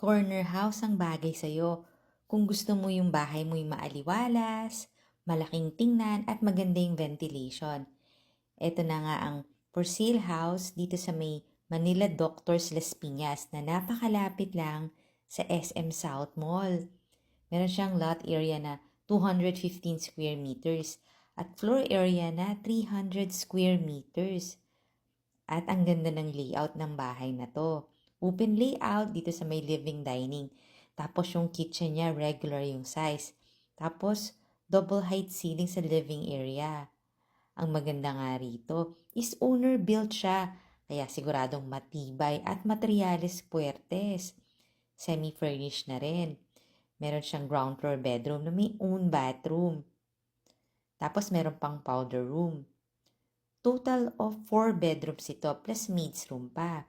Corner house ang bagay sa'yo. Kung gusto mo yung bahay mo'y maaliwalas, malaking tingnan at maganda yung ventilation. Ito na nga ang for sale house dito sa may Manila Doctors Las Piñas na napakalapit lang sa SM South Mall. Meron siyang lot area na 215 square meters at floor area na 300 square meters. At ang ganda ng layout ng bahay na to. Open layout dito sa may living dining. Tapos yung kitchen niya regular yung size. Tapos double height ceiling sa living area. Ang maganda nga rito is owner built siya. Kaya siguradong matibay at materyales puwertes. Semi-furnished na rin. Meron siyang ground floor bedroom na may own bathroom. Tapos meron pang powder room. Total of 4 bedrooms ito plus maid's room pa.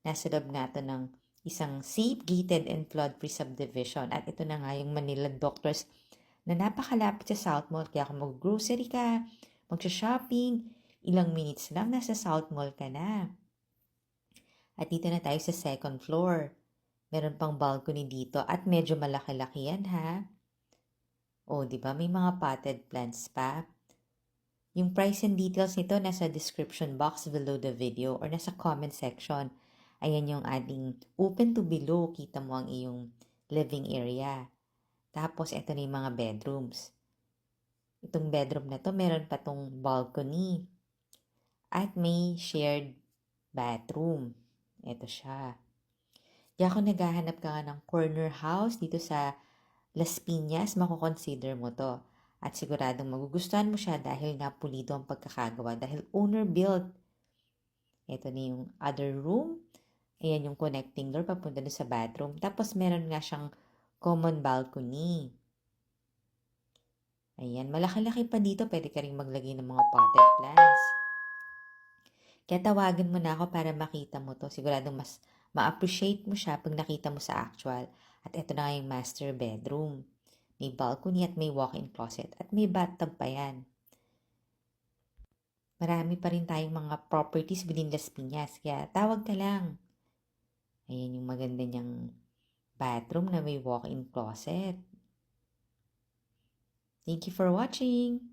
Nasa loob nga ito ng isang safe, gated and flood-free subdivision. At ito na nga yung Manila Doctors na napakalapit sa South Mall. Kaya kung mag-grocery ka, mag-shopping, ilang minutes lang nasa South Mall ka na. At dito na tayo sa second floor. Meron pang balcony dito at medyo malaki-laki yan ha. O, di ba may mga potted plants pa? Yung price and details nito nasa description box below the video or nasa comment section. Ayan yung ating open to below. Kita mo ang iyong living area. Tapos, ito na yung mga bedrooms. Itong bedroom na to, meron pa tong balcony. At may shared bathroom. Ito siya. Kaya kung naghahanap ka nga ng corner house dito sa Las Piñas, makukonsider mo to. At siguradong magugustuhan mo siya dahil nga pulido ang pagkakagawa. Dahil owner built. Ito na yung other room. Ayan yung connecting door papunta doon sa bathroom. Tapos meron nga siyang common balcony. Ayan, malaki-laki pa dito. Pwede ka rin maglagay ng mga potted plants. Kaya tawagan mo na ako para makita mo to. Siguradong mas ma-appreciate mo siya pag nakita mo sa actual. At ito na nga yung master bedroom. May balcony at may walk-in closet. At may bathtub pa yan. Marami pa rin tayong mga properties within Las Piñas. Kaya tawag ka lang. Ayan yung maganda niyang bathroom na may walk-in closet. Thank you for watching!